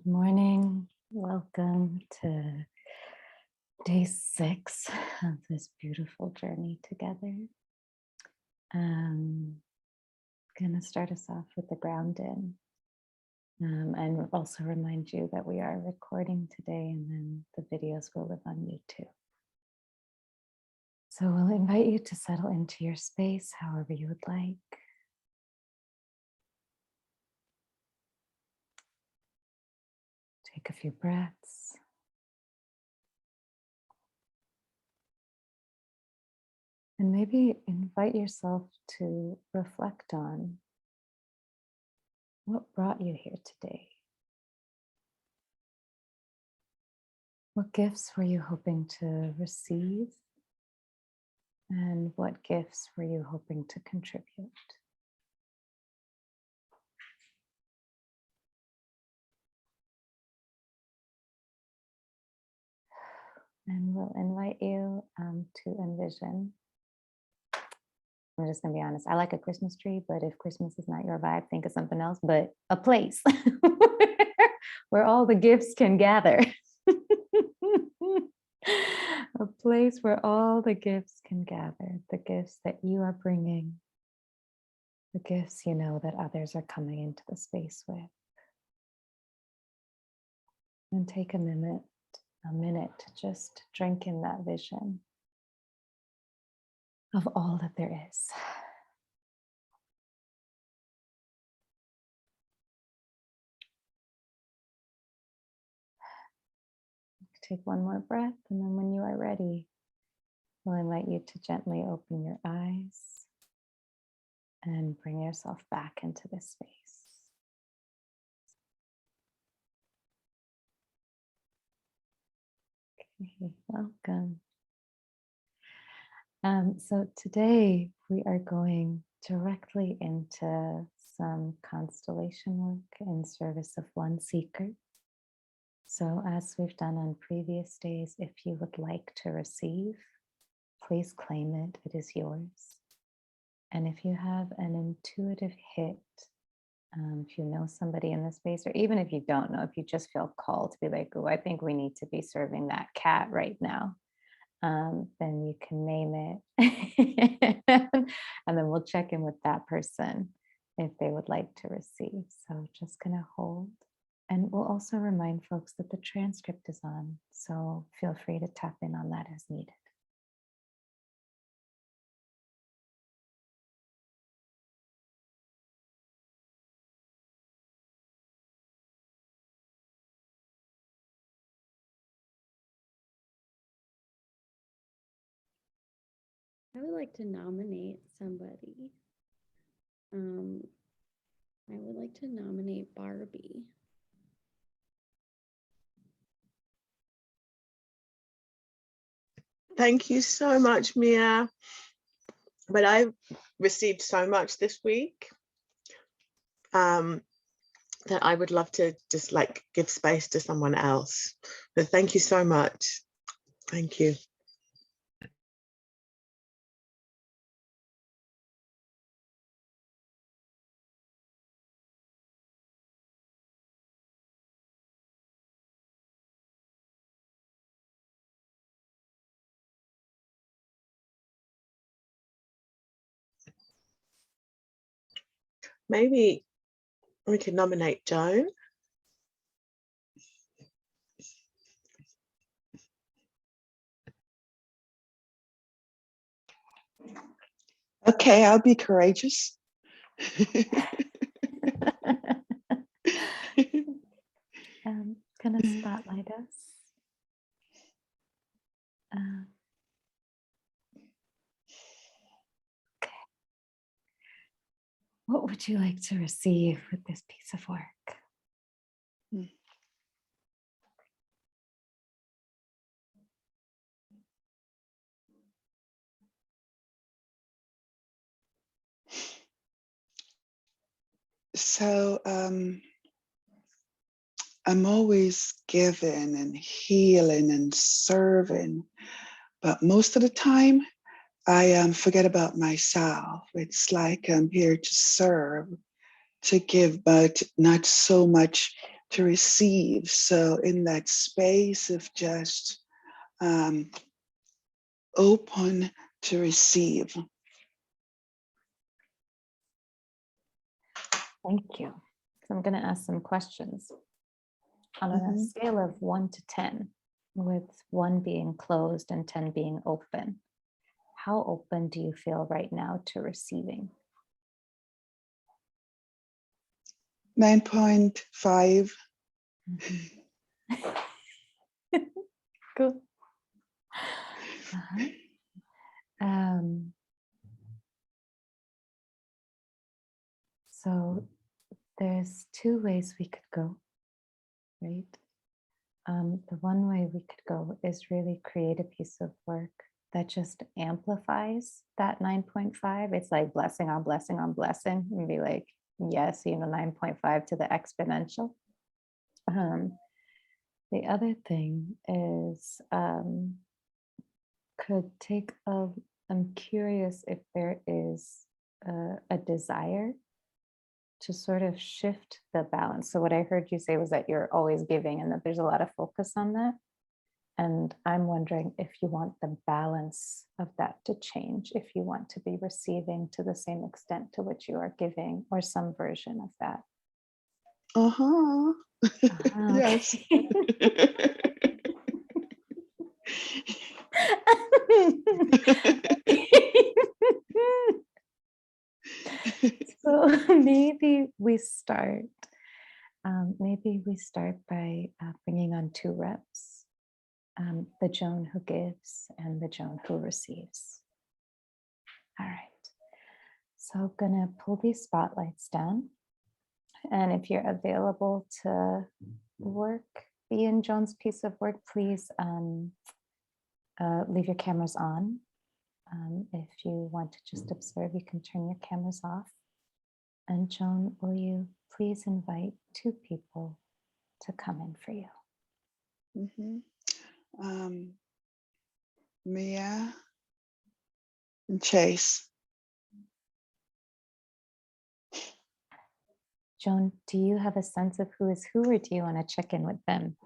Good morning. Welcome to day 6 of this beautiful journey together. I'm going to start us off with the ground in and also remind you that we are recording today and then the videos will live on YouTube. So we'll invite you to settle into your space however you would like. Take a few breaths. And maybe invite yourself to reflect on what brought you here today. What gifts were you hoping to receive? And what gifts were you hoping to contribute? And we'll invite you to envision. I'm just going to be honest. I like a Christmas tree, but if Christmas is not your vibe, think of something else. But a place where all the gifts can gather. A place where all the gifts can gather. The gifts that you are bringing. The gifts you know that others are coming into the space with. And take a minute to just drink in that vision of all that there is. Take one more breath, and then when you are ready, we'll invite you to gently open your eyes and bring yourself back into this space. Okay, welcome. So today we are going directly into some constellation work in service of one seeker. So as we've done on previous days, if you would like to receive, please claim it, it is yours. And if you have an intuitive hit, if you know somebody in the space, or even if you don't know, if you just feel called to be like, oh, I think we need to be serving that cat right now, then you can name it. And then we'll check in with that person if they would like to receive. So just gonna hold. And we'll also remind folks that the transcript is on, so feel free to tap in on that as needed. I would like to nominate somebody. I would like to nominate Barbie. Thank you so much, Mia. But I've received so much this week that I would love to just like give space to someone else. But thank you so much. Thank you. Maybe we could nominate Joan. Okay, I'll be courageous. Gonna spotlight us. Okay. What would you like to receive with this piece of work? So I'm always giving and healing and serving, but most of the time I forget about myself. It's like I'm here to serve, to give, but not so much to receive. So in that space of just open to receive. Thank you. So I'm going to ask some questions. On a Mhm. scale of 1 to 10, with 1 being closed and 10 being open, how open do you feel right now to receiving? 9.5. Cool. Uh-huh. So there's 2 ways we could go, right? The one way we could go is really create a piece of work that just amplifies that 9.5. It's like blessing on blessing on blessing, and be like, yes, 9.5 to the exponential. The other thing is, could take a, I'm curious if there is a desire to sort of shift the balance. So what I heard you say was that you're always giving and that there's a lot of focus on that. And I'm wondering if you want the balance of that to change, if you want to be receiving to the same extent to which you are giving, or some version of that. Uh-huh. Yes. So maybe we start by bringing on 2 reps, the Joan who gives and the Joan who receives. All right. So I'm gonna pull these spotlights down. And if you're available to be in Joan's piece of work, please leave your cameras on. If you want to just observe, you can turn your cameras off. And Joan, will you please invite 2 people to come in for you? Mhm. Mia and Chase. Joan, do you have a sense of who is who, or do you want to check in with them?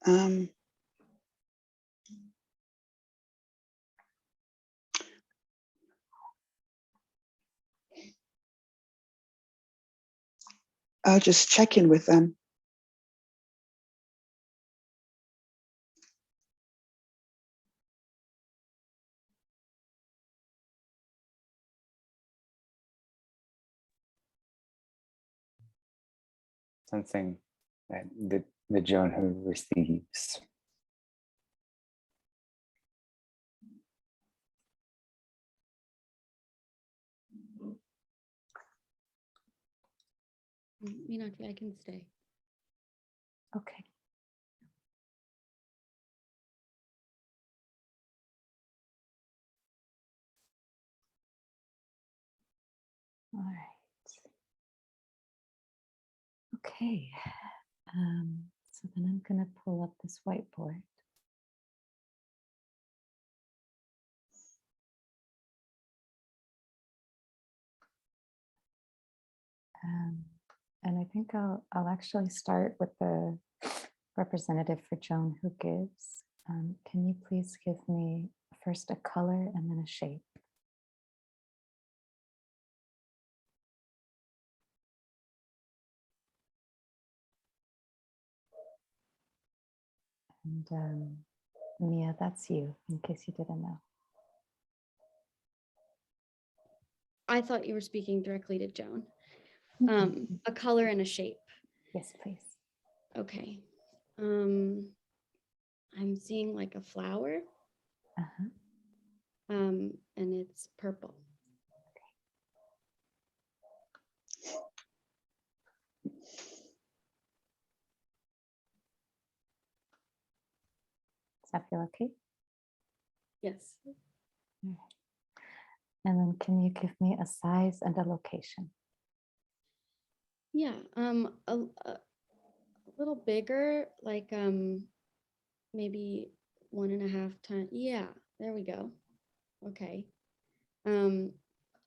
Um, I'll just check in with them. Sensing that the Joan who receives. Meenakshi, I can stay. Okay. All right. Okay. So then I'm going to pull up this whiteboard. And I think I'll actually start with the representative for Joan who gives. Can you please give me first a color and then a shape? And Mia, that's you, in case you didn't know. I thought you were speaking directly to Joan. Mhm. A color and a shape. Yes, please. Okay. I'm seeing like a flower. Uh-huh. And it's purple. Does that feel okay? Yes. All right. And then can you give me a size and a location? Yeah. A little bigger, like maybe 1.5 times. Yeah, there we go. Okay. In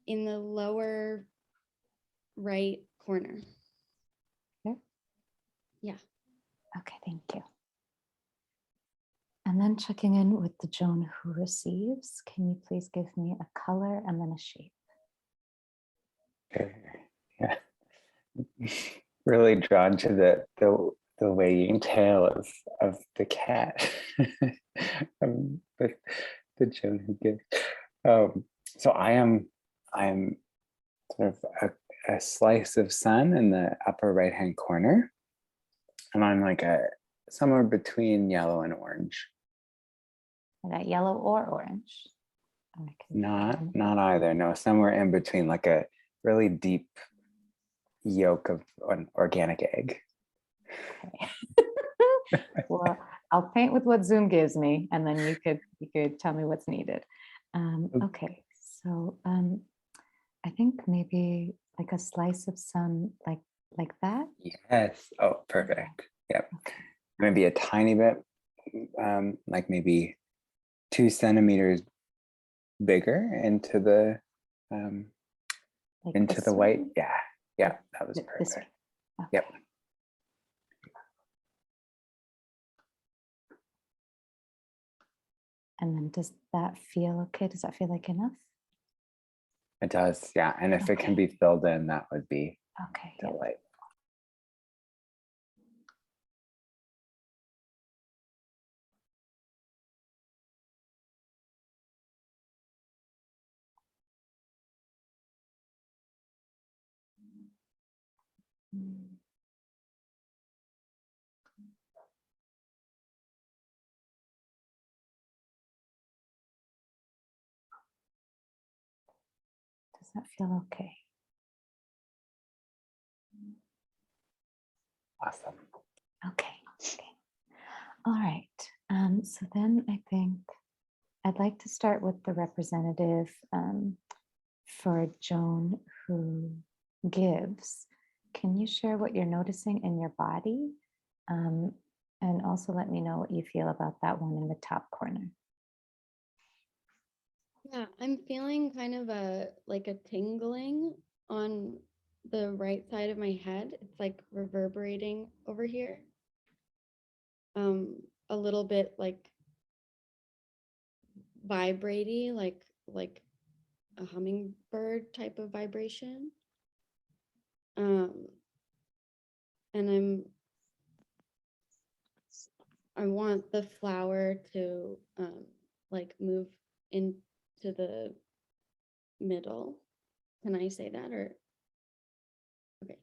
the lower right corner. Okay. Yeah. Okay, thank you. And then checking in with the Joan who receives, can you please give me a color and then a shape? Sure. Yeah. Really drawn to the waving tail of the cat. The Joan who gives. So I'm sort of a slice of sun in the upper right hand corner, and I'm like somewhere between yellow and orange. Is that yellow or orange? Not either. No, somewhere in between, like a really deep yolk of an organic egg. Okay. Well, I'll paint with what Zoom gives me, and then you could tell me what's needed. Okay, so I think maybe like a slice of sun, like that. Yes. Oh, perfect. Yep. Maybe a tiny bit, like maybe 2 centimeters bigger into the Like into this the white. way? Yeah. Yeah. That was This perfect. way. Okay. Yep. And then does that feel okay? Does that feel like enough? It does. Yeah. And if it can be filled in, that would be Okay. Yeah. delightful. Mm. Does that feel okay? Awesome. Okay. Okay. All right. So then I think I'd like to start with the representative for Joan who gives. Can you share what you're noticing in your body? And also let me know what you feel about that one in the top corner. Yeah, I'm feeling kind of a tingling on the right side of my head. It's like reverberating over here. A little bit like vibrating, like a hummingbird type of vibration. And I want the flower to like move into the middle. Can I say that, or okay?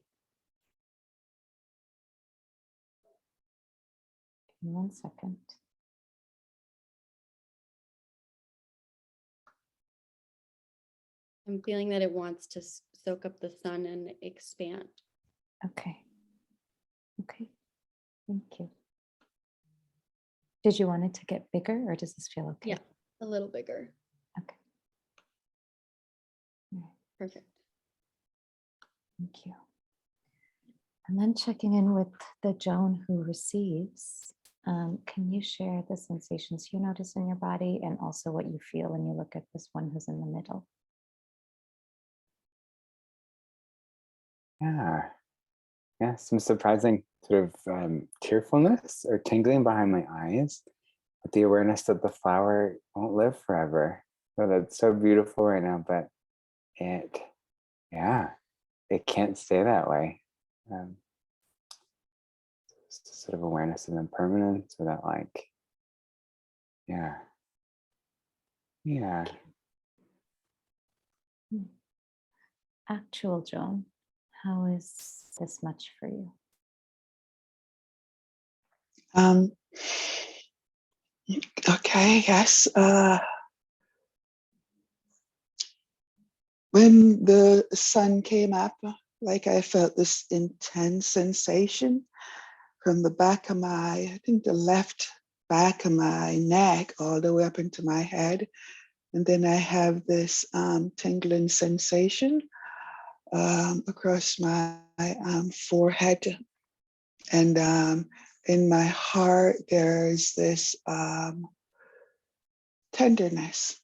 Give me 1 second. I'm feeling that it wants to soak up the sun and expand. Okay. Okay. Thank you. Did you want it to get bigger or does this feel okay? Yeah, a little bigger. Okay. All right. Perfect. Thank you. And then checking in with the Joan who receives, can you share the sensations you notice in your body and also what you feel when you look at this one who's in the middle? Yeah. Yeah. Some surprising sort of tearfulness or tingling behind my eyes, with the awareness that the flower won't live forever. So that's so beautiful right now, but it, yeah, it can't stay that way. Um, sort of awareness of impermanence, or that, like, yeah, yeah. Actual Joan, how is this much for you? Um, okay, yes. When the sun came up, like I felt this intense sensation from the back of I think the left back of my neck all the way up into my head. And then I have this tingling sensation across my forehead. And in my heart, there's this tenderness.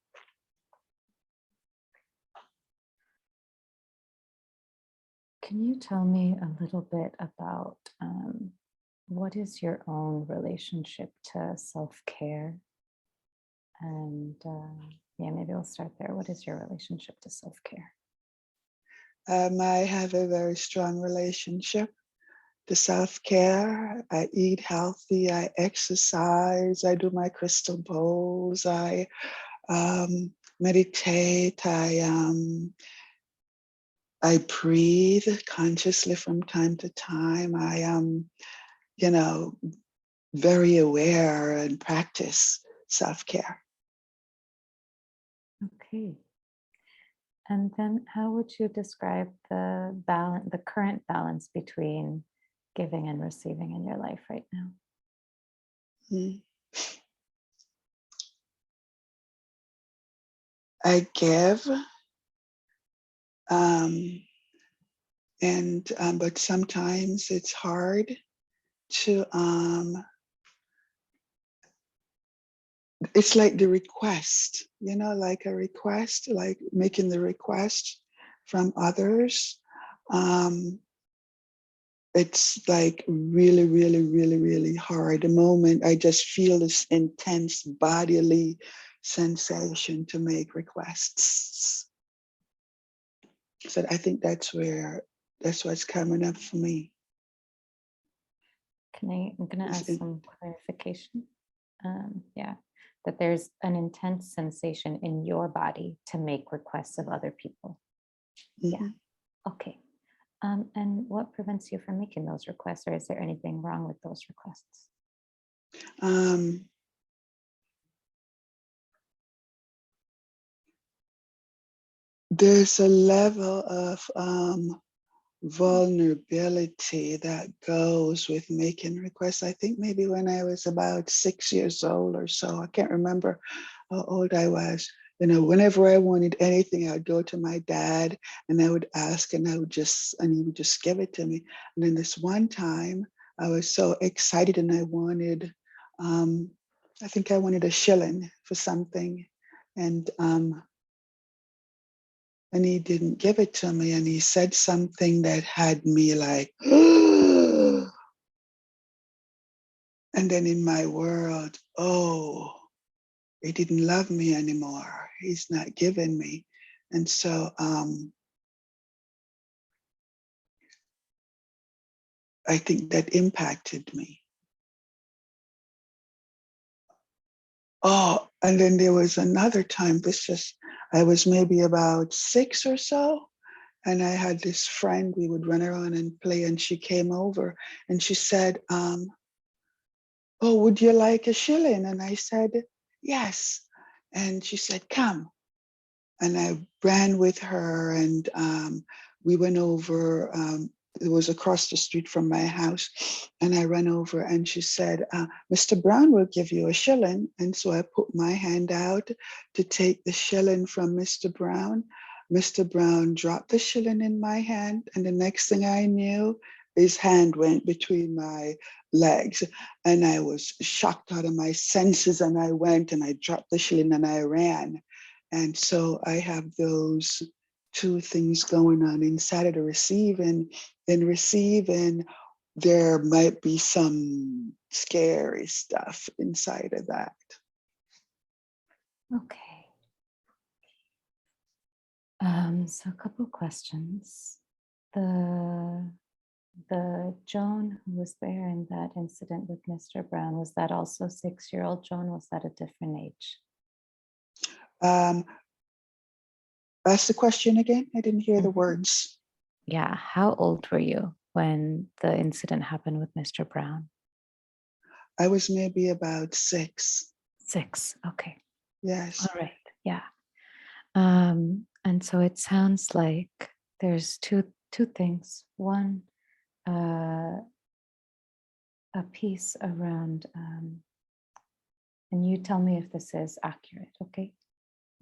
Can you tell me a little bit about what is your own relationship to self-care? And yeah, maybe we'll start there. What is your relationship to self-care? I have a very strong relationship to self-care. I eat healthy, I exercise, I do my crystal bowls, I meditate, I breathe consciously from time to time. I am, very aware and practice self-care. Okay. And then how would you describe the balance, the current balance between giving and receiving in your life right now? Mm. I give, but sometimes it's hard to, it's like the request, like a request, like making the request from others. It's like really, really, really, really hard. The moment I just feel this intense bodily sensation to make requests. So I think that's what's coming up for me. I'm going to ask Is some clarification. Yeah, that there's an intense sensation in your body to make requests of other people. Yeah. Okay. And what prevents you from making those requests, or is there anything wrong with those requests? There's a level of vulnerability that goes with making requests. I think maybe when I was about 6 years old or so, I can't remember how old I was. Whenever I wanted anything, I would go to my dad and I would ask, and he would just give it to me. And then this one time, I was so excited, and I wanted, I think I wanted a shilling for something, and he didn't give it to me, and he said something that had me like, and then in my world, oh, he didn't love me anymore. He's not giving me. And so I think that impacted me. Oh, and then there was another time, I was maybe about 6 or so, and I had this friend, we would run around and play, and she came over and she said, oh, would you like a shilling? And I said, yes. And she said, come. And I ran with her, and we went over, it was across the street from my house. And I ran over, and she said, Mr. Brown will give you a shilling. And so I put my hand out to take the shilling from Mr. Brown. Mr. Brown dropped the shilling in my hand. And the next thing I knew, his hand went between my legs, and I was shocked out of my senses. And I went and I dropped the shilling and I ran. And so I have those two things going on inside of the receiving. In receiving, there might be some scary stuff inside of that. Okay. So a couple questions. The Joan who was there in that incident with Mr. Brown, was that also 6-year-old Joan? Was that a different age? Ask the question again. I didn't hear the words. Yeah. How old were you when the incident happened with Mr. Brown? I was maybe about 6. 6. Okay. Yes. All right. Yeah. And so it sounds like there's two things. One, a piece around, and you tell me if this is accurate, okay?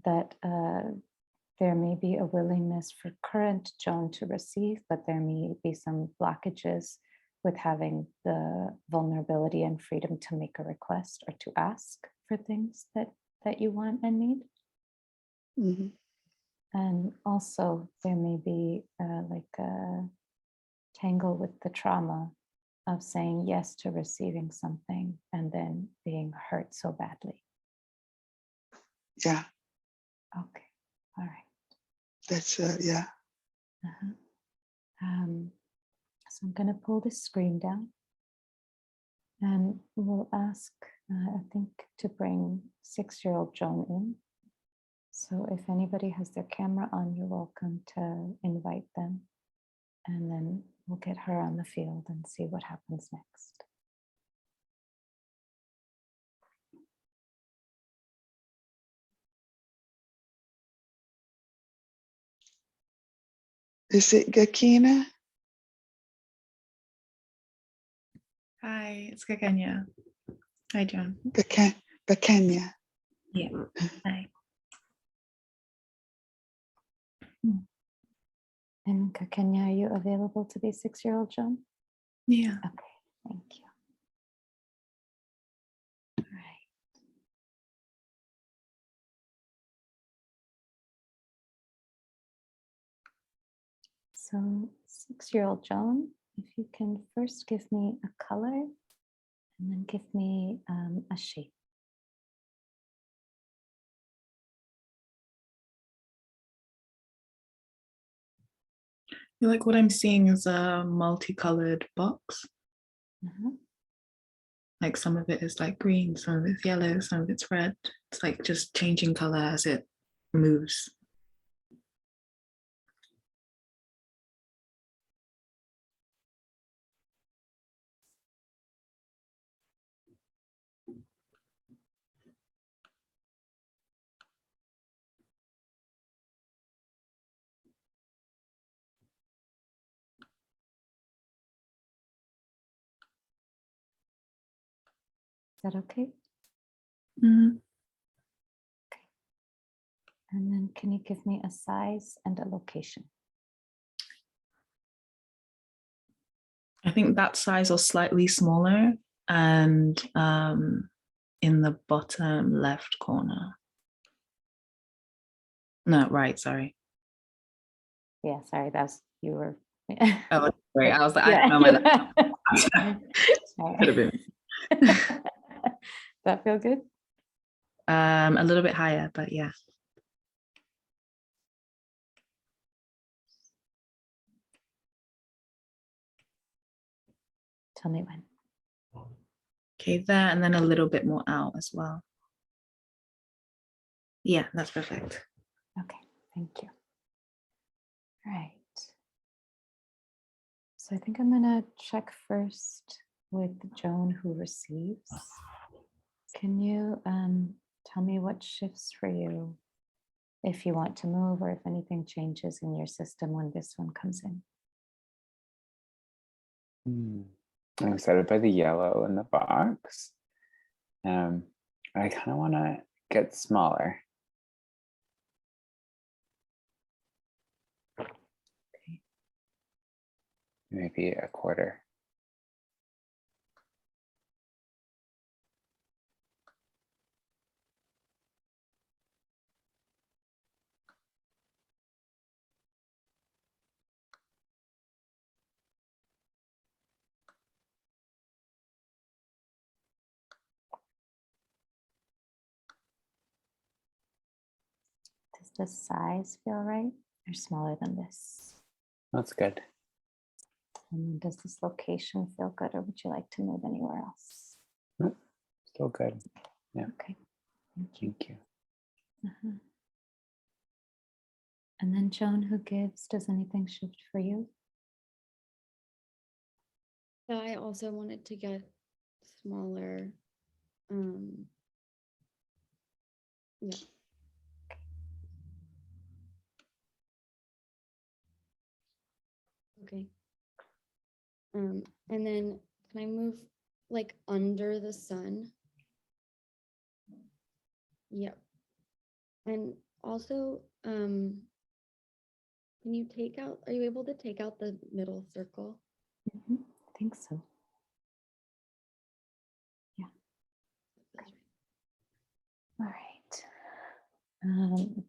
That there may be a willingness for current Joan to receive, but there may be some blockages with having the vulnerability and freedom to make a request or to ask for things that you want and need. Mm-hmm. And also there may be like a tangle with the trauma of saying yes to receiving something and then being hurt so badly. Yeah, Okay. All right. that's yeah. Uh-huh. So I'm going to pull the screen down and we'll ask, I think, to bring 6-year-old Joan in. So if anybody has their camera on, you're welcome to invite them. And then we'll get her on the field and see what happens next. Is it Gakina? Hi, it's Kakanya. Hi, John. Gakenya. Yeah. Hi. And Kenya, are you available to be 6-year-old Joan? Yeah. Okay, thank you. All right. So 6-year-old Joan, if you can first give me a color and then give me a shape. I feel like what I'm seeing is a multicolored box. Uh-huh. Like some of it is like green, some of it's yellow, some of it's red. It's like just changing color as it moves. Is that okay? Mhm. And then can you give me a size and a location? I think that size or slightly smaller and in the bottom left corner. No, right, sorry. Yeah, sorry, that's you were. Oh, sorry. I was like, Yeah. I don't know my All could have right. been. That feel good? A little bit higher, but yeah. Tell me when. Okay, there, and then a little bit more out as well. Yeah, that's perfect. Okay, thank you. All right. So I think I'm gonna check first with Joan who receives. Can you tell me what shifts for you if you want to move or if anything changes in your system when this one comes in? I'm excited by the yellow in the box. I kind of want to get smaller. Okay. Maybe a quarter. Does the size feel right or smaller than this? That's good. And then does this location feel good or would you like to move anywhere else? Nope, still good. Yeah. Okay, thank you. Thank you. Uh-huh. And then Joan, who gives, does anything shift for you? Yeah, I also wanted to get smaller. Yeah. Okay. And then can I move like under the sun? Yep. And also, can you take out, are you able to take out the middle circle? I think so. Yeah. That's All right. Um,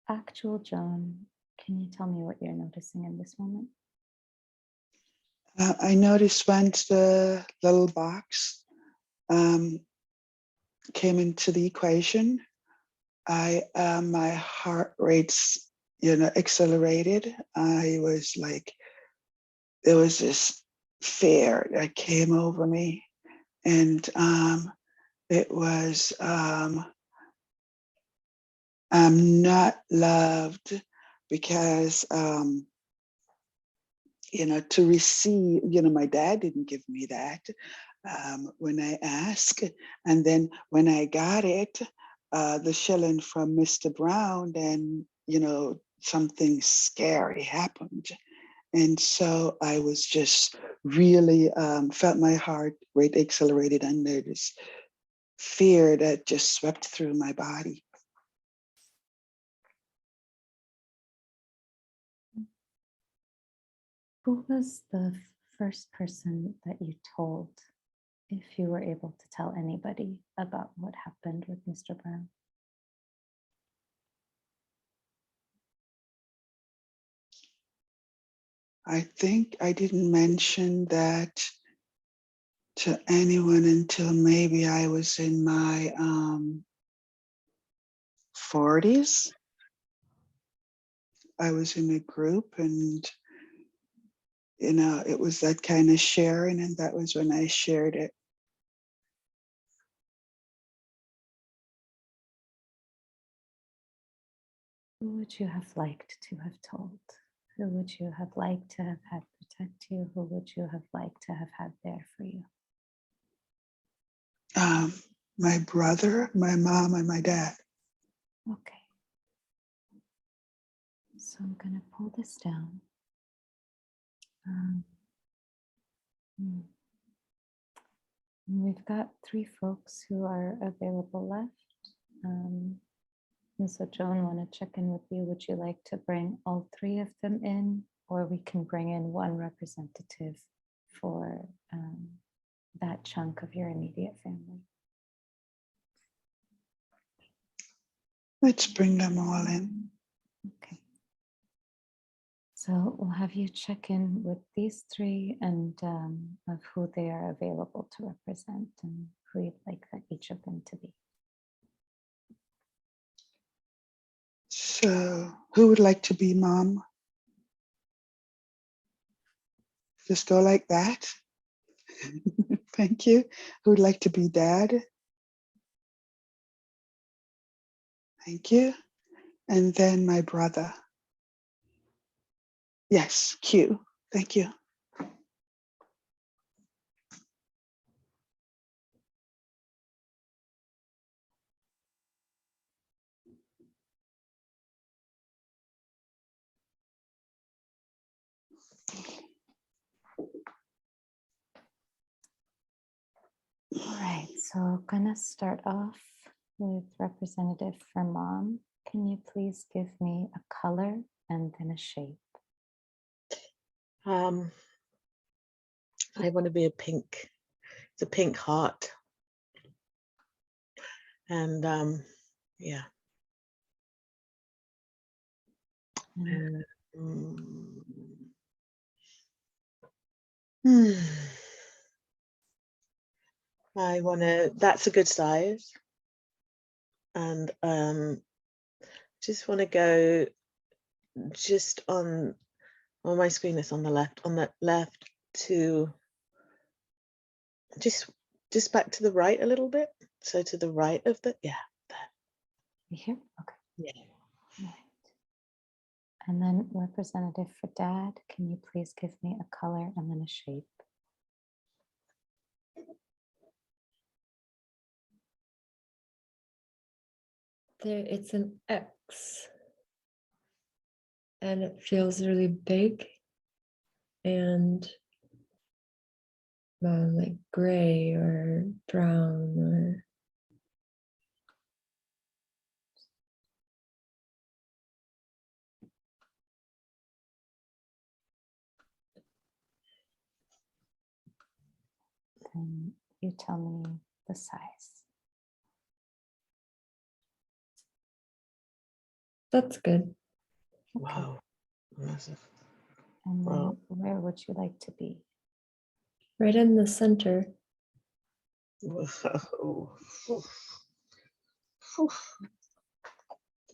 actual Joan, can you tell me what you're noticing in this moment? I noticed when the little box came into the equation, my heart rates, accelerated. I was like, there was this fear that came over me, and it was I'm not loved because to receive, my dad didn't give me that when I asked. And then when I got it, the shilling from Mr. Brown, then, something scary happened. And so I was just really felt my heart rate accelerated, and there this fear that just swept through my body. Who was the first person that you told, if you were able to tell anybody about what happened with Mr. Brown? I think I didn't mention that to anyone until maybe I was in my 40s. I was in a group, and it was that kind of sharing, and that was when I shared it. Who would you have liked to have told? Who would you have liked to have had protect you? Who would you have liked to have had there for you? My brother, my mom, and my dad. Okay. So I'm going to pull this down. We've got 3 folks who are available left. And so Joan, want to check in with you. Would you like to bring all 3 of them in, or we can bring in one representative for that chunk of your immediate family? Let's bring them all in. Okay. So we'll have you check in with these 3 and of who they are available to represent and who you'd like that each of them to be. So who would like to be mom? Just go like that. Thank you. Who would like to be dad? Thank you. And then my brother. Yes, Q. Thank you. All right, so gonna start off with representative for mom. Can you please give me a color and then a shape? I want to be a pink. It's a pink heart. And yeah. And I want to, that's a good size. And just want to go just on my screen, it's on the left to just back to the right a little bit. So to the right of the, there. here? Okay. Yeah. All right. And then representative for dad, can you please give me a color and then a shape? There, it's an X, and it feels really big and like gray or brown or Then you tell me the size. That's good. Okay. Wow. Massive. And then Wow. where would you like to be? Right in the center.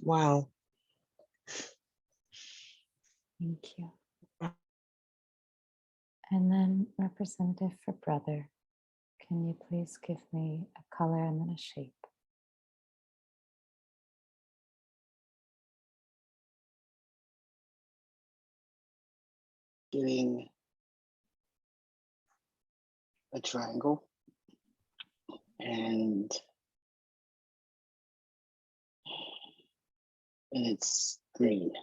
Wow. Thank you. And then representative for brother, can you please give me a color and then a shape? Getting a triangle and it's green.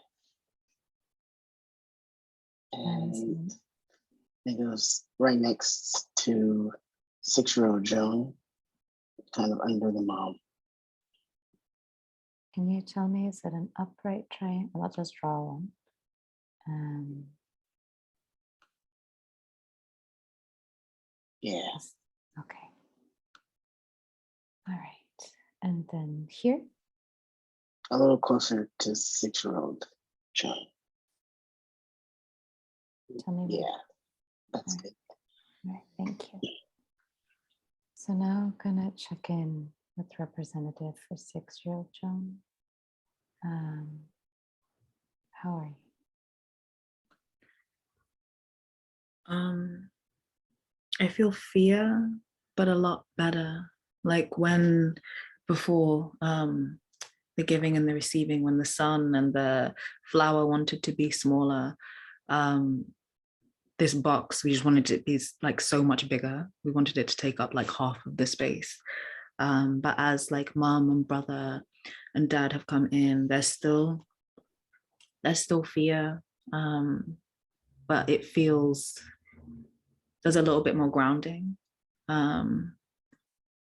And Valentine. it goes right next to 6-year-old Joan, kind of under the mom. Can you tell me, is it an upright triangle? I'll just draw one. Yeah. Okay. All right. And then here? A little closer to 6-year-old Joan. Tell me. Yeah, that's All good. right, thank you. So now I'm gonna check in with representative for 6-year-old Joan. How are you? I feel fear, but a lot better. Like when before the giving and the receiving, when the sun and the flower wanted to be smaller, this box, we just wanted it to be like so much bigger. We wanted it to take up like half of the space. But as like mom and brother and dad have come in, there's still fear, but it feels, there's a little bit more grounding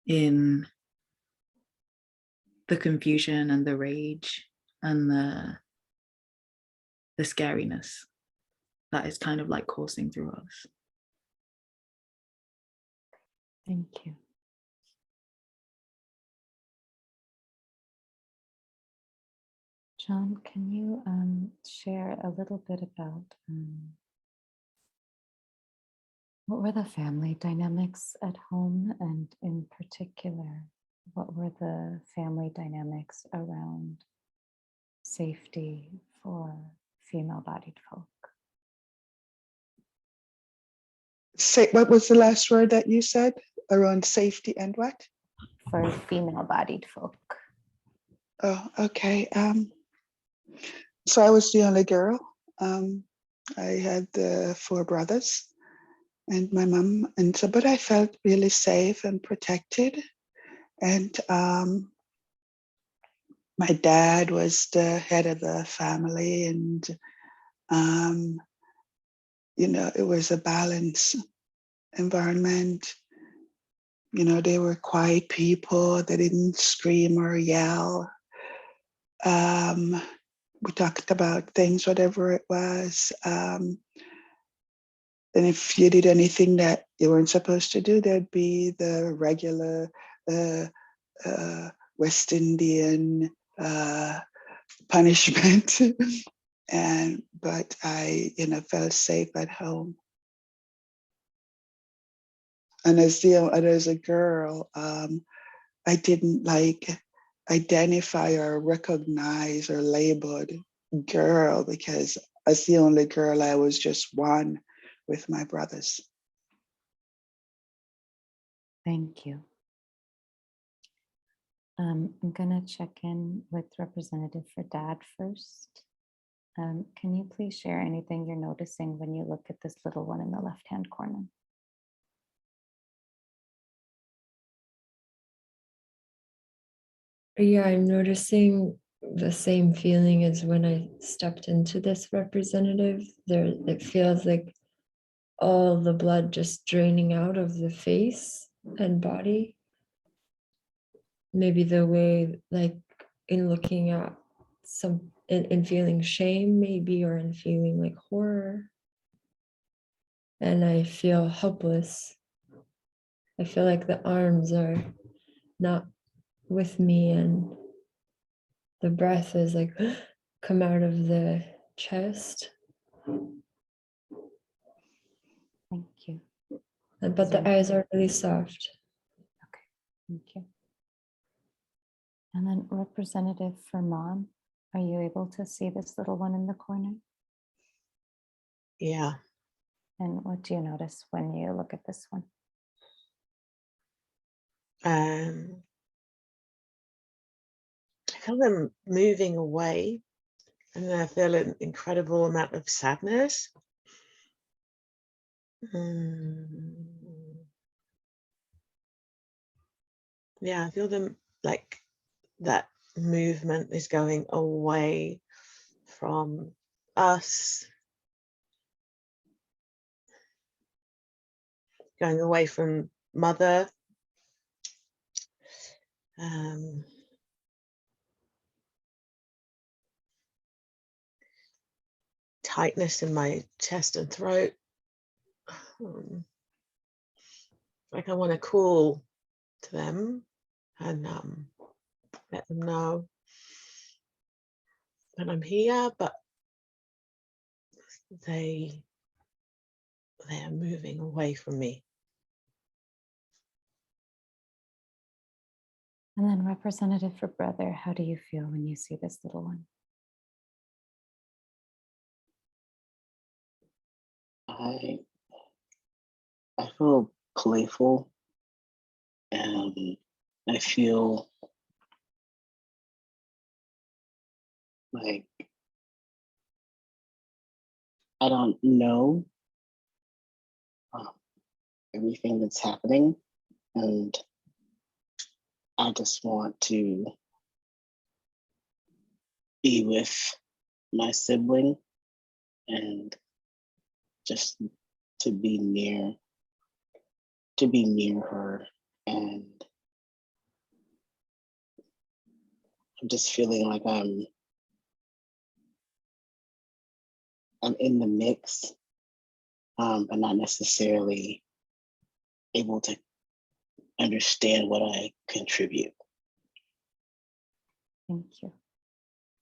in the confusion and the rage and the scariness that is kind of like coursing through us. Thank you. John, can you share a little bit about what were the family dynamics at home, and in particular, what were the family dynamics around safety for female-bodied folk? Say, what was the last word that you said around safety and what? For female-bodied folk. Oh, okay. So I was the only girl. I had 4 brothers and my mom, and so, but I felt really safe and protected. And my dad was the head of the family, and it was a balanced environment. They were quiet people. They didn't scream or yell. We talked about things, whatever it was. And if you did anything that you weren't supposed to do, there'd be the regular West Indian punishment. But I, felt safe at home. And as a girl, I didn't identify or recognize or labeled girl, because as the only girl, I was just one with my brothers. Thank you. I'm gonna check in with representative for dad first. Can you please share anything you're noticing when you look at this little one in the left-hand corner? Yeah, I'm noticing the same feeling as when I stepped into this representative. There, it feels like all the blood just draining out of the face and body. Maybe the way, like in looking at in feeling shame, maybe, or in feeling like horror. And I feel helpless. I feel like the arms are not with me, and the breath is like come out of the chest. Thank you. But the eyes are really soft. Okay, thank you. And then representative for mom, are you able to see this little one in the corner? Yeah. And what do you notice when you look at this one? I feel them moving away, and then I feel an incredible amount of sadness. Yeah, I feel them like that movement is going away from us, going away from mother. Tightness in my chest and throat. Like I want to call to them and let them know that I'm here, but they're moving away from me. And then representative for brother, how do you feel when you see this little one? I feel playful, and I feel like I don't know everything that's happening, and I just want to be with my sibling and just to be near her, and I'm just feeling like I'm in the mix, but not necessarily able to understand what I contribute. Thank you.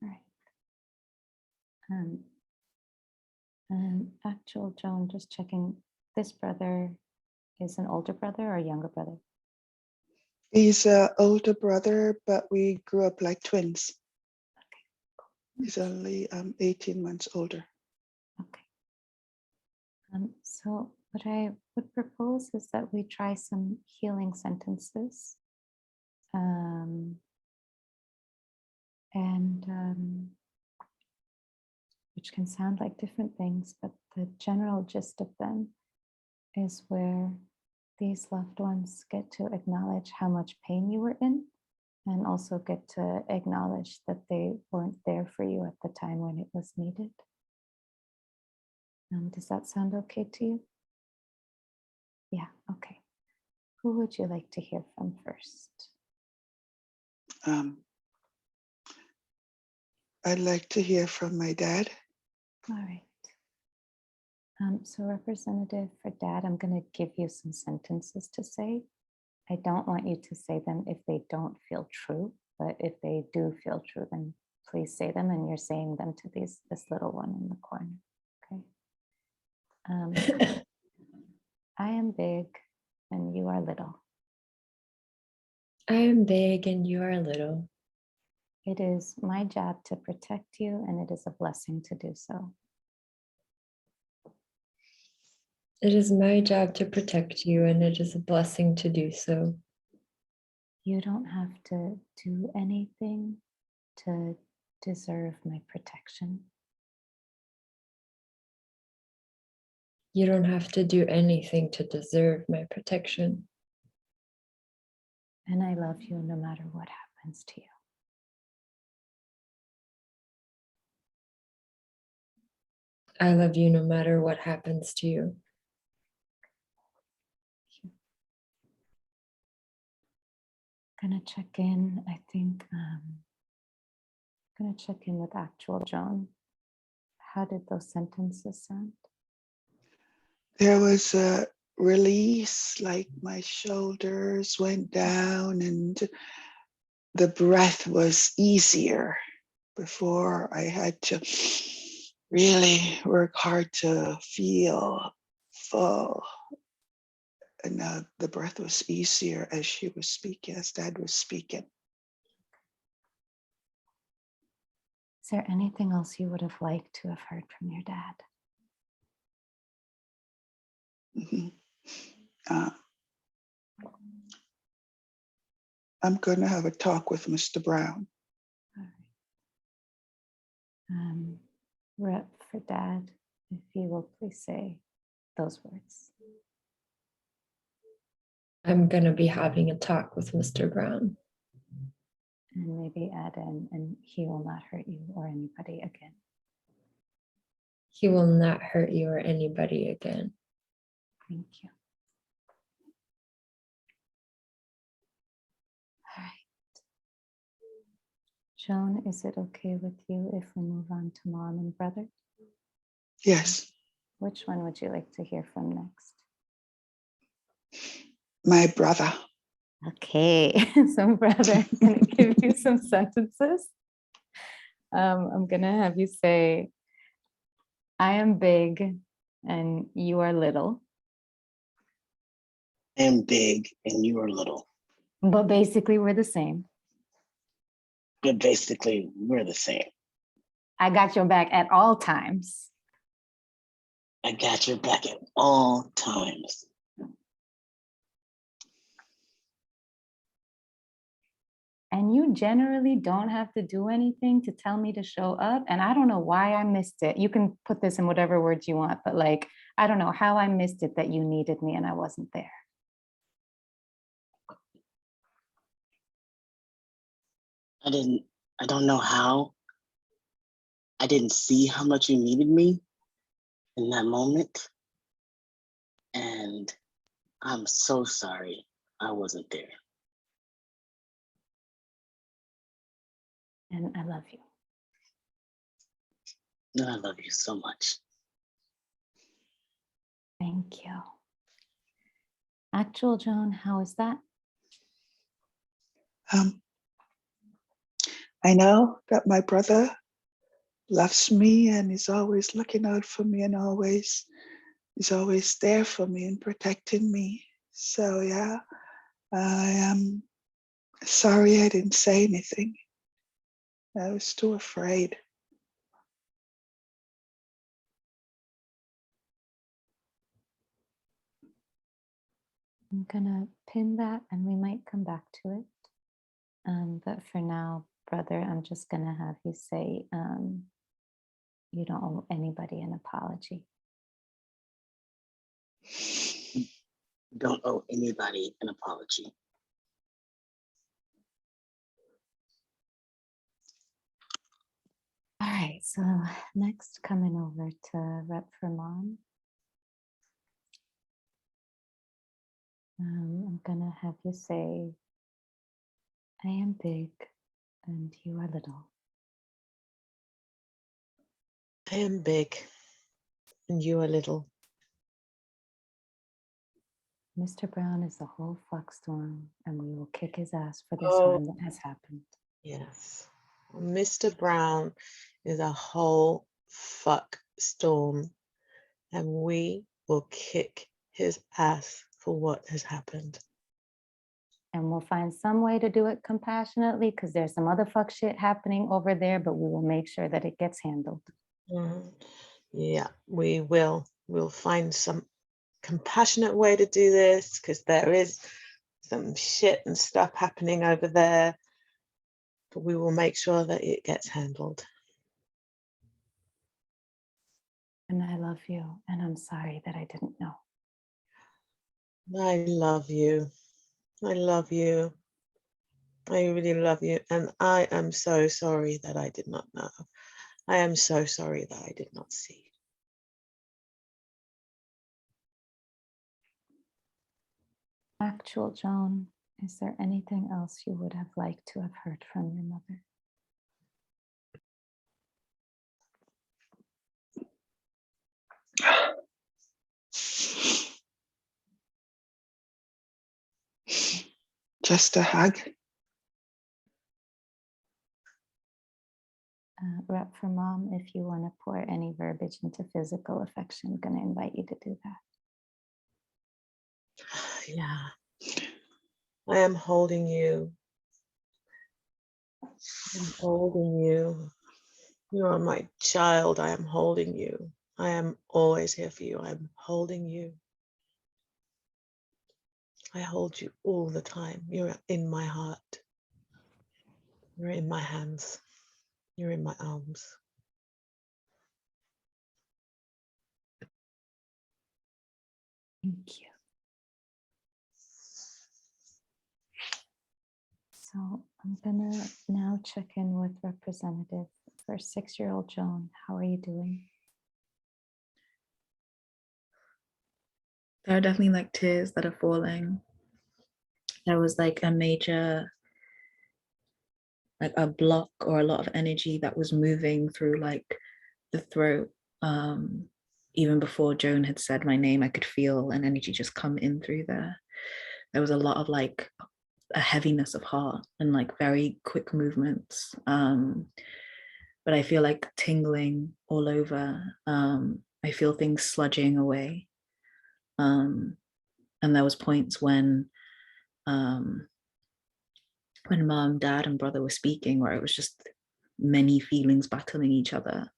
All right. And actual Joan, just checking, this brother is an older brother or a younger brother? He's an older brother, but we grew up like twins. Okay, cool. He's only 18 months older. Okay. So what I would propose is that we try some healing sentences. Which can sound like different things, but the general gist of them is where these loved ones get to acknowledge how much pain you were in, and also get to acknowledge that they weren't there for you at the time when it was needed. Does that sound okay to you? Yeah, okay. Who would you like to hear from first? I'd like to hear from my dad. All right. So representative for dad, I'm going to give you some sentences to say. I don't want you to say them if they don't feel true, but if they do feel true, then please say them, and you're saying them to this little one in the corner, okay? I am big and you are little. I am big and you are little. It is my job to protect you, and it is a blessing to do so. It is my job to protect you, and it is a blessing to do so. You don't have to do anything to deserve my protection. You don't have to do anything to deserve my protection. And I love you no matter what happens to you. I love you no matter what happens to you. Gonna check in, I think, gonna check in with actual Joan. How did those sentences sound? There was a release, like my shoulders went down and the breath was easier. Before I had to really work hard to feel full. And now the breath was easier as she was speaking, as Dad was speaking. Is there anything else you would have liked to have heard from your dad? Mhm. I'm going to have a talk with Mr. Brown. All right. Rep for Dad, if you will please say those words. I'm going to be having a talk with Mr. Brown. And maybe add in, and he will not hurt you or anybody again. He will not hurt you or anybody again. Thank you. All right. Joan, is it okay with you if we move on to Mom and Brother? Yes, Which one would you like to hear from next? my brother. Okay, so Brother, I'm gonna give you some sentences. I'm gonna have you say, I am big and you are little. I am big and you are little. But basically we're the same. But basically, we're the same. I got your back at all times. I got your back at all times. And you generally don't have to do anything to tell me to show up. And I don't know why I missed it. You can put this in whatever words you want, but like, I don't know how I missed it that you needed me and I wasn't there. I don't know how. I didn't see how much you needed me in that moment. And I'm so sorry I wasn't there. And I love you. And I love you so much. Thank you. Actual Joan, how is that? I know that my brother loves me and is always looking out for me and is always there for me and protecting me. So yeah, I am sorry I didn't say anything. I was too afraid. I'm gonna pin that and we might come back to it. But for now, Brother, I'm just gonna have you say, you don't owe anybody an apology. Don't owe anybody an apology. All right, so next coming over to Rep for Mom. I'm gonna have you say, I am big and you are little. I am big and you are little. Mr. Brown is the whole fuck storm and we will kick his ass for this Oh. harm that has happened. Yes. Mr. Brown is a whole fuck storm and we will kick his ass for what has happened. And we'll find some way to do it compassionately because there's some other fuck shit happening over there, but we will make sure that it gets handled. Mhm. Yeah, we will. We'll find some compassionate way to do this because there is some shit and stuff happening over there, but we will make sure that it gets handled. And I love you, and I'm sorry that I didn't know. I love you. I love you. I really love you. And I am so sorry that I did not know. I am so sorry that I did not see. Actual Joan, is there anything else you would have liked to have heard from your mother? Just a hug. rep for mom, if you want to pour any verbiage into physical affection, I'm going to invite you to do that. Yeah. I am holding you. I'm holding you. You are my child. I am holding you. I am always here for you. I'm holding you. I hold you all the time. You're in my heart. You're in my hands. You're in my arms. Thank you. So I'm gonna now check in with representative for 6-year-old Joan. How are you doing? There are definitely like tears that are falling. There was like a major, like a block or a lot of energy that was moving through like the throat. Even before Joan had said my name, I could feel an energy just come in through there. There was a lot of like a heaviness of heart and like very quick movements. But I feel like tingling all over. I feel things sludging away. And there was points when mom, dad, and brother were speaking where it was just many feelings battling each other.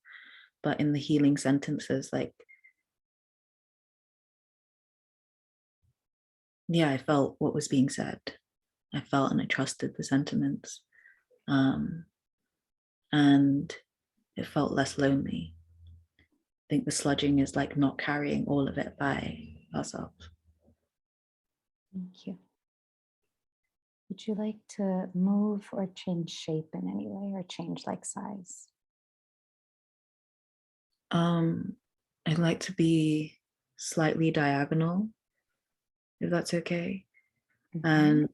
But in the healing sentences, like, yeah, I felt what was being said. I felt and I trusted the sentiments. And it felt less lonely. I think the sludging is like not carrying all of it by ourselves. Thank you. Would you like to move or change shape in any way or change like size? I'd like to be slightly diagonal, if that's okay. And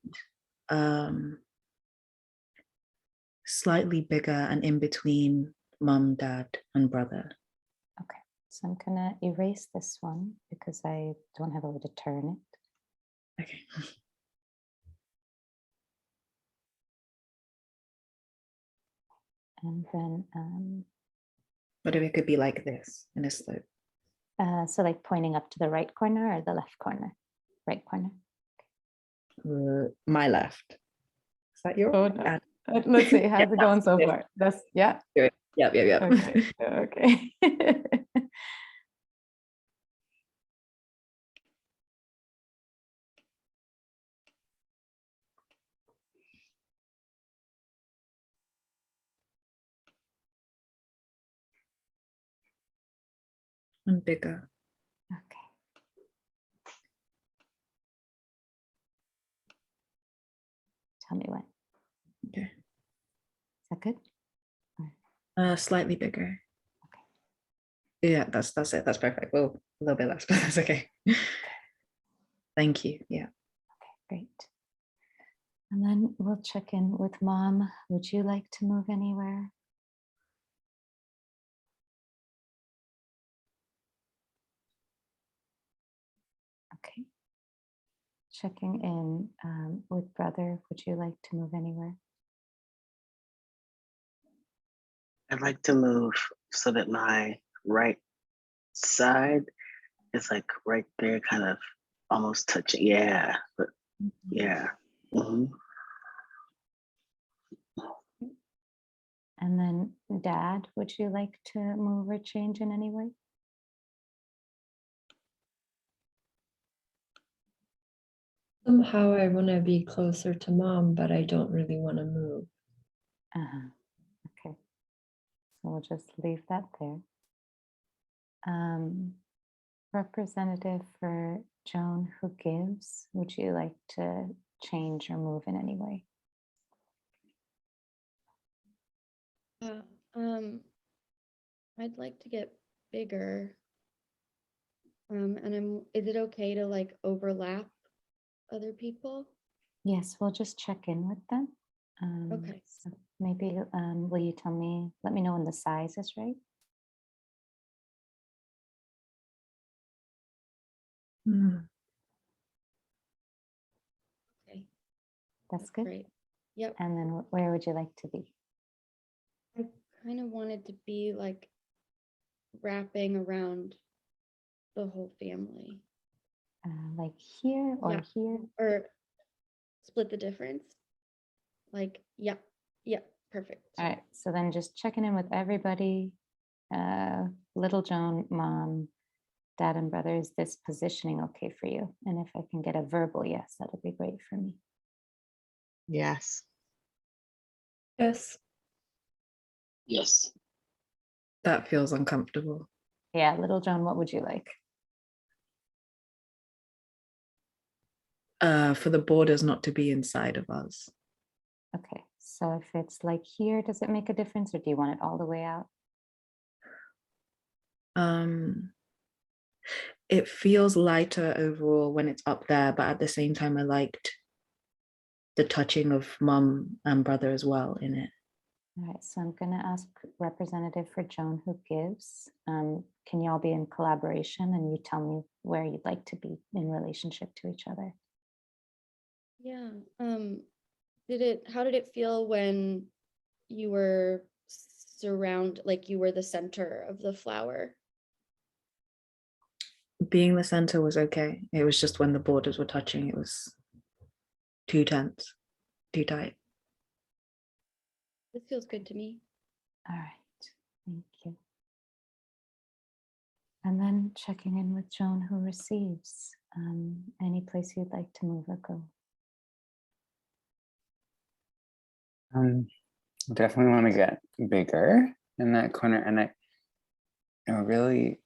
slightly bigger and in between mom, dad, and brother. Okay, so I'm gonna erase this one because I don't have a way to turn it. Okay. And then, What if it could be like this in a slope? so like pointing up to the right corner or the left corner? Right corner. My left. Is that your? Oh, no. Let's see, how's it going so far? That's, yeah. Good. Yep. Okay, okay. And bigger. Okay. Tell me when. Okay. Is that good? Slightly bigger. Okay. Yeah, that's it. That's perfect. Well, a little bit less, but that's okay. Thank you. Yeah. Okay, great. And then we'll check in with mom. Would you like to move anywhere? Okay. Checking in with brother. Would you like to move anywhere? I'd like to move so that my right side is like right there, kind of almost touching. Yeah, but yeah. Mm-hmm. And then dad, would you like to move or change in any way? Somehow I want to be closer to mom, but I don't really want to move. Okay. So we'll just leave that there. Representative for Joan who gives, would you like to change or move in any way? I'd like to get bigger. And is it okay to like overlap other people? Yes, we'll just check in with them. Okay. So maybe will you let me know when the size is right? Okay. That's good. Great. Yep. And then where would you like to be? I kind of wanted to be like wrapping around the whole family. Like here or Yeah. here? Or split the difference. Like, yeah, perfect. All right, so then just checking in with everybody. Little Joan, mom, dad, and brother, is this positioning okay for you? And if I can get a verbal yes, that would be great for me. Yes. Yes. Yes. That feels uncomfortable. Yeah, little Joan, what would you like? For the borders not to be inside of us. Okay, so if it's like here, does it make a difference, or do you want it all the way out? It feels lighter overall when it's up there, but at the same time, I liked the touching of mum and brother as well in it. All right, so I'm going to ask representative for Joan who gives. Can y'all be in collaboration, and you tell me where you'd like to be in relationship to each other? Yeah. How did it feel when you were like you were the center of the flower? Being the center was okay. It was just when the borders were touching, it was too tense, too tight. This feels good to me. All right, thank you. And then checking in with Joan who receives. Any place you'd like to move or go? Definitely want to get bigger in that corner, and I really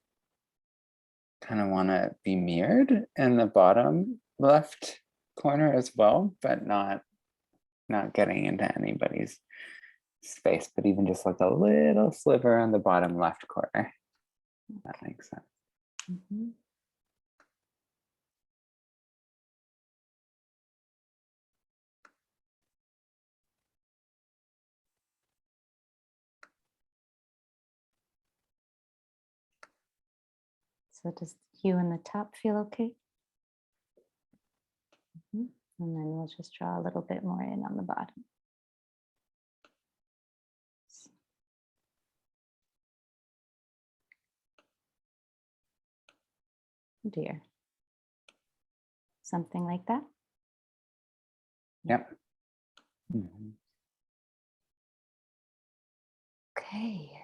kind of want to be mirrored in the bottom left corner as well, but not getting into anybody's space, but even just like a little sliver on the bottom left corner. That makes sense. Mhm. So does you in the top feel okay? And then we'll just draw a little bit more in on the bottom. Dear. Something like that? Yep. Mhm. Okay.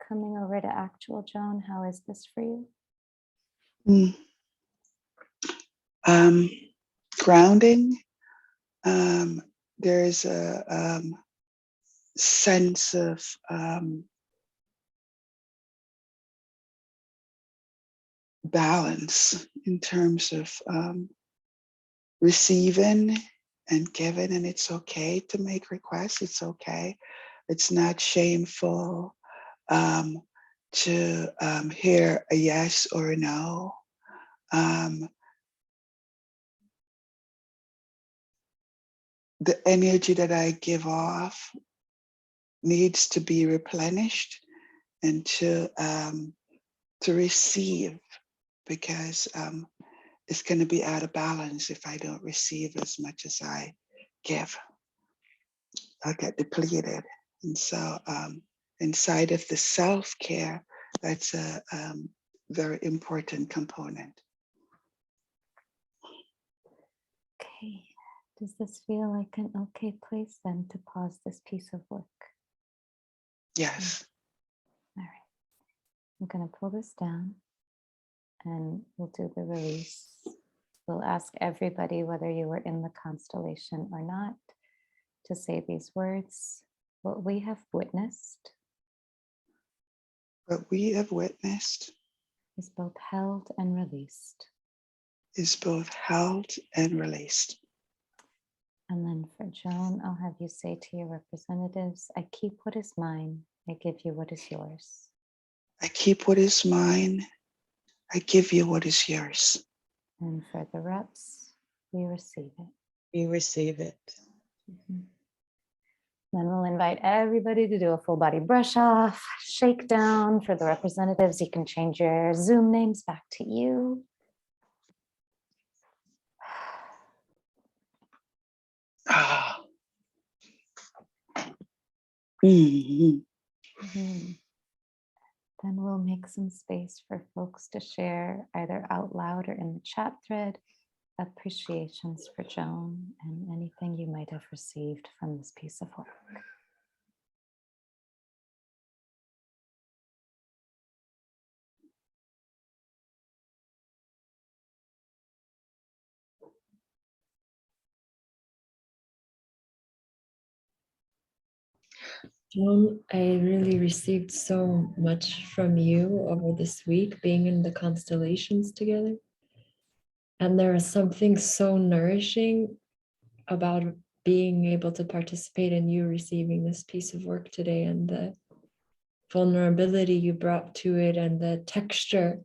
Coming over to actual Joan, how is this for you? Grounding. There's a sense of balance in terms of receiving and giving, and it's okay to make requests. It's okay. It's not shameful to hear a yes or a no. The energy that I give off needs to be replenished and to receive, because it's going to be out of balance if I don't receive as much as I give. I'll get depleted. And so inside of the self-care, that's a very important component. Okay. Does this feel like an okay place then to pause this piece of work? Yes. All right. I'm going to pull this down and we'll do the release. We'll ask everybody, whether you were in the constellation or not, to say these words. What we have witnessed What we have witnessed is both held and released. is both held and released. And then for Joan, I'll have you say to your representatives, I keep what is mine, I give you what is yours. I keep what is mine, I give you what is yours. And for the reps, we receive it. We receive it. Mhm. Then we'll invite everybody to do a full body brush off, shake down. For the representatives, you can change your Zoom names back to you. Mhm. Mhm. Then we'll make some space for folks to share either out loud or in the chat thread appreciations for Joan and anything you might have received from this piece of work. Joan, I really received so much from you over this week being in the constellations together. And there is something so nourishing about being able to participate in you receiving this piece of work today, and the vulnerability you brought to it and the texture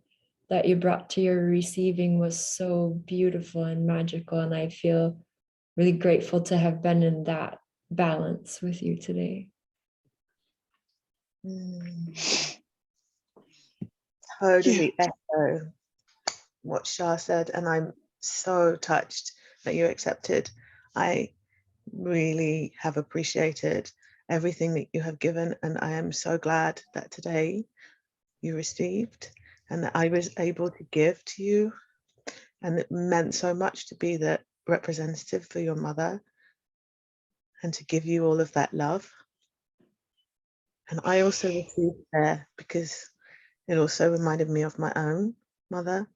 that you brought to your receiving was so beautiful and magical. And I feel really grateful to have been in that balance with you today. Totally echo what Shah said, and I'm so touched that you accepted. I really have appreciated everything that you have given, and I am so glad that today you received and that I was able to give to you, and it meant so much to be the representative for your mother and to give you all of that love. And I also received there because it also reminded me of my own mother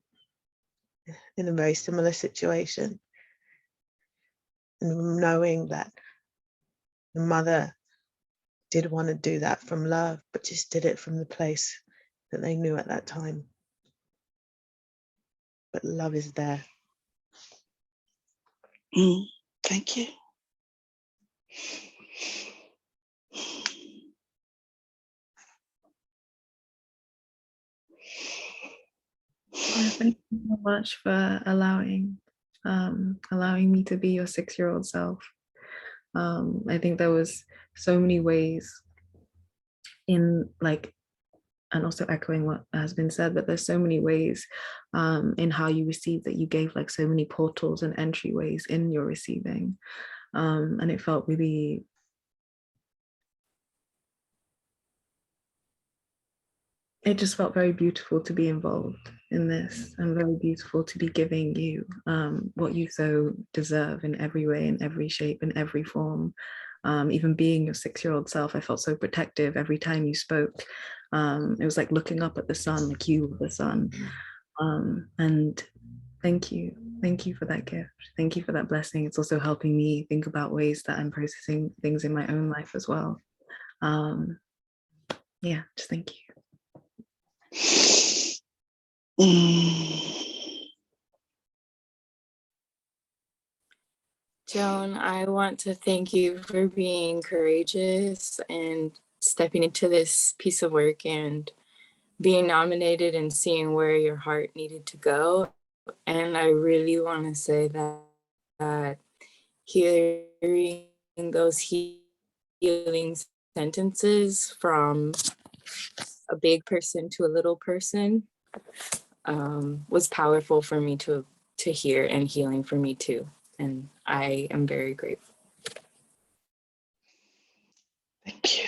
in a very similar situation. And knowing that the mother did want to do that from love, but just did it from the place that they knew at that time. But love is there. Thank you. Thank you so much for allowing me to be your 6-year-old self. I think there was so many ways in like, and also echoing what has been said, but there's so many ways in how you receive that you gave like so many portals and entryways in your receiving. And it felt really, it just felt very beautiful to be involved in this, and very beautiful to be giving you what you so deserve in every way, in every shape, in every form. Even being your 6-year-old self, I felt so protective every time you spoke. It was like looking up at the sun, like you were the sun. And thank you for that gift. Thank you for that blessing. It's also helping me think about ways that I'm processing things in my own life as well. Yeah, just thank you. Joan, I want to thank you for being courageous and stepping into this piece of work and being nominated and seeing where your heart needed to go. And I really want to say that hearing those healing sentences from a big person to a little person was powerful for me to hear, and healing for me too. And I am very grateful. Thank you.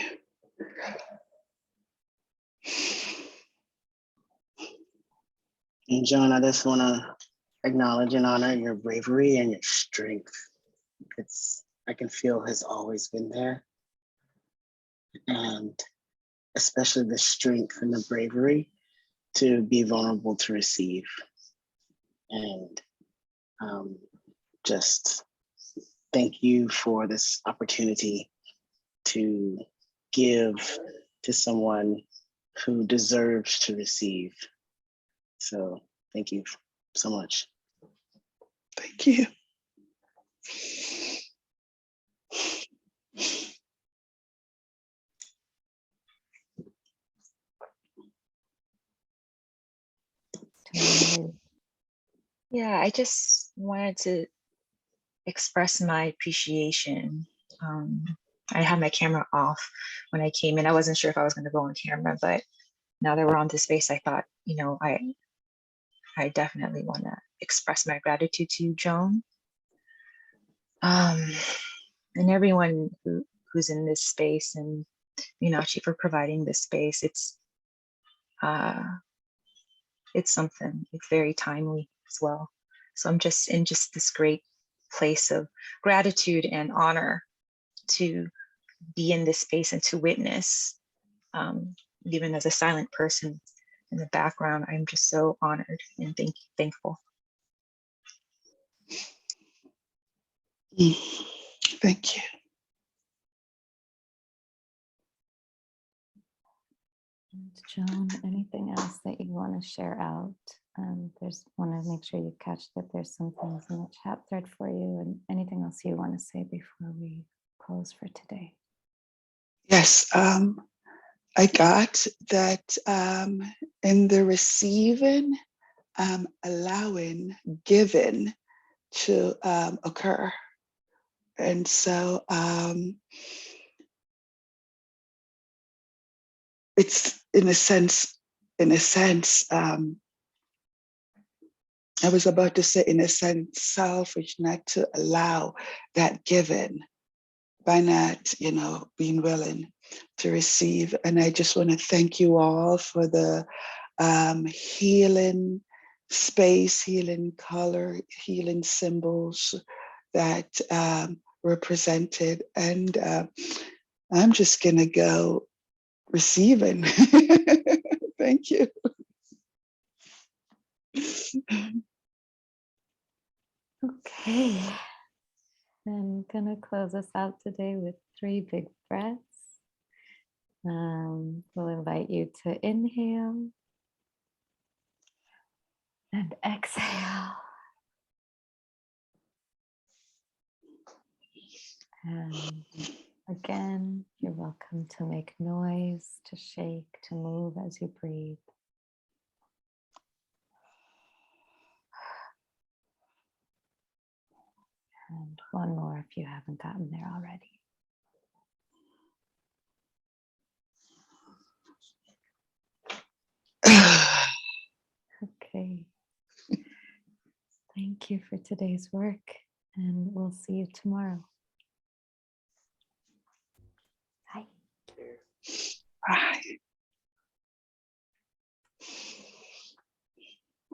And Joan, I just want to acknowledge and honor your bravery and your strength. I can feel has always been there. And especially the strength and the bravery to be vulnerable to receive. And just thank you for this opportunity to give to someone who deserves to receive. So thank you so much. Thank you. Yeah, I just wanted to express my appreciation. I had my camera off when I came in. I wasn't sure if I was going to go on camera, but now that we're on this space, I thought, I definitely want to express my gratitude to you, Joan, and everyone who's in this space, and Meenakshi, for providing this space. It's something. It's very timely as well. So I'm just in just this great place of gratitude and honor to be in this space and to witness. Even as a silent person in the background, I'm just so honored and thankful. Thank you. And Joan, anything else that you want to share out? There's want to make sure you catch that there's some things in the chat thread for you, and anything else you want to say before we close for today. Yes, I got that in the receiving, allowing giving to occur. And so it's in a sense, I was about to say, in a sense, selfish not to allow that given by not, being willing to receive. And I just want to thank you all for the healing space, healing color, healing symbols that were presented. And I'm just going to go receiving. Thank you. Okay, I'm gonna close us out today with 3 big breaths. We'll invite you to inhale and exhale. And again, you're welcome to make noise, to shake, to move as you breathe. And one more if you haven't gotten there already. Okay. Thank you for today's work, and we'll see you tomorrow. Bye. Bye.